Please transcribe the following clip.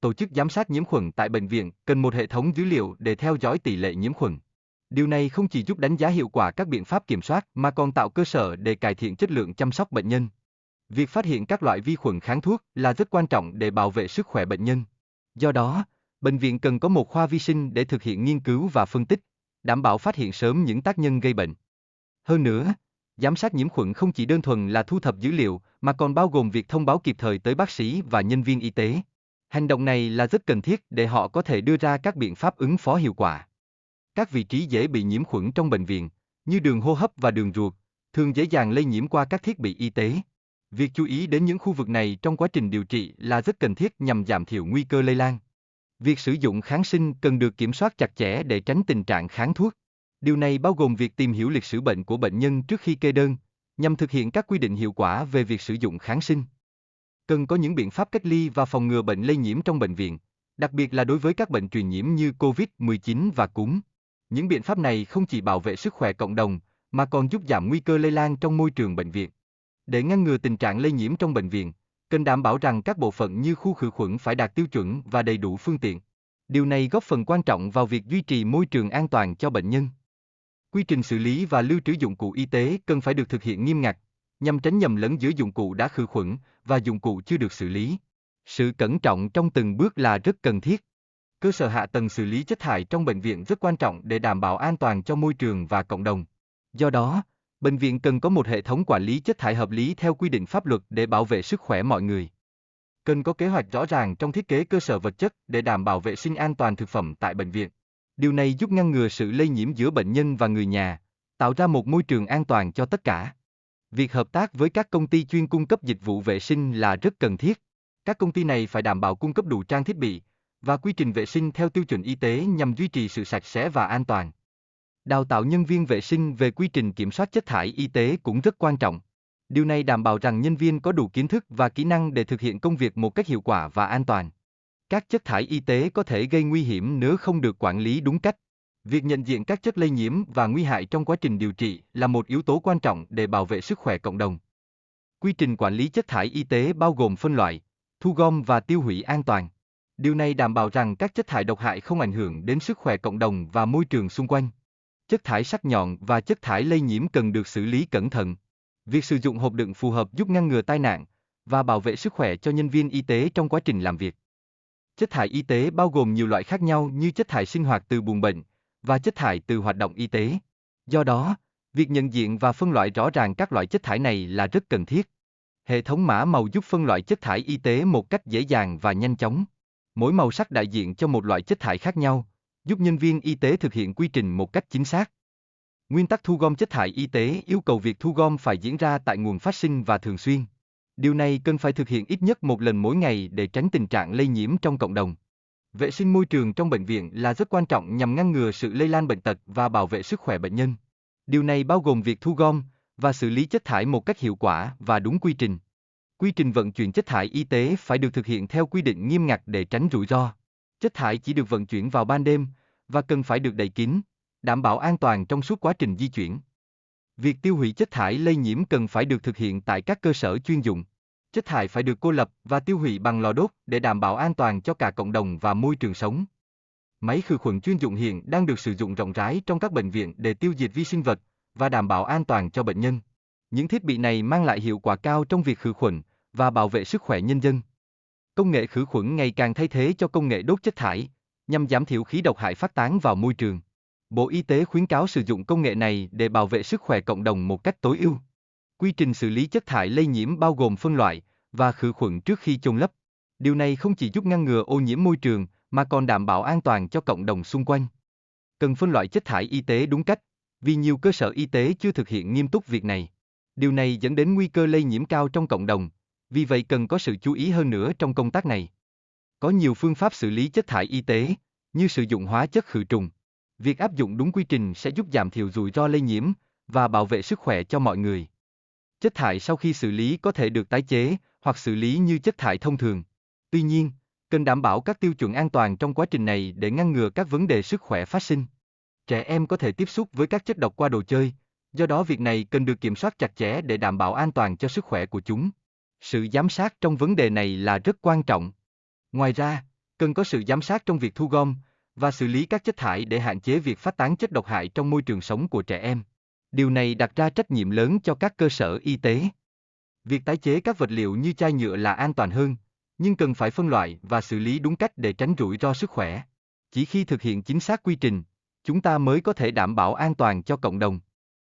Tổ chức giám sát nhiễm khuẩn tại bệnh viện cần một hệ thống dữ liệu để theo dõi tỷ lệ nhiễm khuẩn. Điều này không chỉ giúp đánh giá hiệu quả các biện pháp kiểm soát mà còn tạo cơ sở để cải thiện chất lượng chăm sóc bệnh nhân. Việc phát hiện các loại vi khuẩn kháng thuốc là rất quan trọng để bảo vệ sức khỏe bệnh nhân. Do đó, bệnh viện cần có một khoa vi sinh để thực hiện nghiên cứu và phân tích, đảm bảo phát hiện sớm những tác nhân gây bệnh. Hơn nữa, giám sát nhiễm khuẩn không chỉ đơn thuần là thu thập dữ liệu mà còn bao gồm việc thông báo kịp thời tới bác sĩ và nhân viên y tế. Hành động này là rất cần thiết để họ có thể đưa ra các biện pháp ứng phó hiệu quả. Các vị trí dễ bị nhiễm khuẩn trong bệnh viện, như đường hô hấp và đường ruột, thường dễ dàng lây nhiễm qua các thiết bị y tế. Việc chú ý đến những khu vực này trong quá trình điều trị là rất cần thiết nhằm giảm thiểu nguy cơ lây lan. Việc sử dụng kháng sinh cần được kiểm soát chặt chẽ để tránh tình trạng kháng thuốc. Điều này bao gồm việc tìm hiểu lịch sử bệnh của bệnh nhân trước khi kê đơn, nhằm thực hiện các quy định hiệu quả về việc sử dụng kháng sinh. Cần có những biện pháp cách ly và phòng ngừa bệnh lây nhiễm trong bệnh viện, đặc biệt là đối với các bệnh truyền nhiễm như COVID-19 và cúm. Những biện pháp này không chỉ bảo vệ sức khỏe cộng đồng, mà còn giúp giảm nguy cơ lây lan trong môi trường bệnh viện. Để ngăn ngừa tình trạng lây nhiễm trong bệnh viện, cần đảm bảo rằng các bộ phận như khu khử khuẩn phải đạt tiêu chuẩn và đầy đủ phương tiện. Điều này góp phần quan trọng vào việc duy trì môi trường an toàn cho bệnh nhân. Quy trình xử lý và lưu trữ dụng cụ y tế cần phải được thực hiện nghiêm ngặt, nhằm tránh nhầm lẫn giữa dụng cụ đã khử khuẩn và dụng cụ chưa được xử lý. Sự cẩn trọng trong từng bước là rất cần thiết. Cơ sở hạ tầng xử lý chất thải trong bệnh viện rất quan trọng để đảm bảo an toàn cho môi trường và cộng đồng. Do đó, bệnh viện cần có một hệ thống quản lý chất thải hợp lý theo quy định pháp luật để bảo vệ sức khỏe mọi người. Cần có kế hoạch rõ ràng trong thiết kế cơ sở vật chất để đảm bảo vệ sinh an toàn thực phẩm tại bệnh viện. Điều này giúp ngăn ngừa sự lây nhiễm giữa bệnh nhân và người nhà, tạo ra một môi trường an toàn cho tất cả. Việc hợp tác với các công ty chuyên cung cấp dịch vụ vệ sinh là rất cần thiết. Các công ty này phải đảm bảo cung cấp đủ trang thiết bị và quy trình vệ sinh theo tiêu chuẩn y tế nhằm duy trì sự sạch sẽ và an toàn. Đào tạo nhân viên vệ sinh về quy trình kiểm soát chất thải y tế cũng rất quan trọng. Điều này đảm bảo rằng nhân viên có đủ kiến thức và kỹ năng để thực hiện công việc một cách hiệu quả và an toàn. Các chất thải y tế có thể gây nguy hiểm nếu không được quản lý đúng cách. Việc nhận diện các chất lây nhiễm và nguy hại trong quá trình điều trị là một yếu tố quan trọng để bảo vệ sức khỏe cộng đồng. Quy trình quản lý chất thải y tế bao gồm phân loại, thu gom và tiêu hủy an toàn. Điều này đảm bảo rằng các chất thải độc hại không ảnh hưởng đến sức khỏe cộng đồng và môi trường xung quanh. Chất thải sắc nhọn và chất thải lây nhiễm cần được xử lý cẩn thận. Việc sử dụng hộp đựng phù hợp giúp ngăn ngừa tai nạn và bảo vệ sức khỏe cho nhân viên y tế trong quá trình làm việc. Chất thải y tế bao gồm nhiều loại khác nhau như chất thải sinh hoạt từ buồng bệnh và chất thải từ hoạt động y tế. Do đó, việc nhận diện và phân loại rõ ràng các loại chất thải này là rất cần thiết. Hệ thống mã màu giúp phân loại chất thải y tế một cách dễ dàng và nhanh chóng. Mỗi màu sắc đại diện cho một loại chất thải khác nhau, giúp nhân viên y tế thực hiện quy trình một cách chính xác. Nguyên tắc thu gom chất thải y tế yêu cầu việc thu gom phải diễn ra tại nguồn phát sinh và thường xuyên. Điều này cần phải thực hiện ít nhất một lần mỗi ngày để tránh tình trạng lây nhiễm trong cộng đồng. Vệ sinh môi trường trong bệnh viện là rất quan trọng nhằm ngăn ngừa sự lây lan bệnh tật và bảo vệ sức khỏe bệnh nhân. Điều này bao gồm việc thu gom và xử lý chất thải một cách hiệu quả và đúng quy trình. Quy trình vận chuyển chất thải y tế phải được thực hiện theo quy định nghiêm ngặt để tránh rủi ro. Chất thải chỉ được vận chuyển vào ban đêm và cần phải được đậy kín, đảm bảo an toàn trong suốt quá trình di chuyển. Việc tiêu hủy chất thải lây nhiễm cần phải được thực hiện tại các cơ sở chuyên dụng. Chất thải phải được cô lập và tiêu hủy bằng lò đốt để đảm bảo an toàn cho cả cộng đồng và môi trường sống. Máy khử khuẩn chuyên dụng hiện đang được sử dụng rộng rãi trong các bệnh viện để tiêu diệt vi sinh vật và đảm bảo an toàn cho bệnh nhân. Những thiết bị này mang lại hiệu quả cao trong việc khử khuẩn và bảo vệ sức khỏe nhân dân. Công nghệ khử khuẩn ngày càng thay thế cho công nghệ đốt chất thải, nhằm giảm thiểu khí độc hại phát tán vào môi trường. Bộ Y tế khuyến cáo sử dụng công nghệ này để bảo vệ sức khỏe cộng đồng một cách tối ưu. Quy trình xử lý chất thải lây nhiễm bao gồm phân loại và khử khuẩn trước khi chôn lấp. Điều này không chỉ giúp ngăn ngừa ô nhiễm môi trường, mà còn đảm bảo an toàn cho cộng đồng xung quanh. Cần phân loại chất thải y tế đúng cách, vì nhiều cơ sở y tế chưa thực hiện nghiêm túc việc này. Điều này dẫn đến nguy cơ lây nhiễm cao trong cộng đồng, vì vậy cần có sự chú ý hơn nữa trong công tác này. Có nhiều phương pháp xử lý chất thải y tế, như sử dụng hóa chất khử trùng. Việc áp dụng đúng quy trình sẽ giúp giảm thiểu rủi ro lây nhiễm và bảo vệ sức khỏe cho mọi người. Chất thải sau khi xử lý có thể được tái chế hoặc xử lý như chất thải thông thường. Tuy nhiên, cần đảm bảo các tiêu chuẩn an toàn trong quá trình này để ngăn ngừa các vấn đề sức khỏe phát sinh. Trẻ em có thể tiếp xúc với các chất độc qua đồ chơi, do đó việc này cần được kiểm soát chặt chẽ để đảm bảo an toàn cho sức khỏe của chúng. Sự giám sát trong vấn đề này là rất quan trọng. Ngoài ra, Cần có sự giám sát trong việc thu gom và xử lý các chất thải để hạn chế việc phát tán chất độc hại trong môi trường sống của trẻ em. Điều này đặt ra trách nhiệm lớn cho các cơ sở y tế. Việc tái chế các vật liệu như chai nhựa là an toàn hơn, nhưng cần phải phân loại và xử lý đúng cách để tránh rủi ro sức khỏe. Chỉ khi thực hiện chính xác quy trình, chúng ta mới có thể đảm bảo an toàn cho cộng đồng.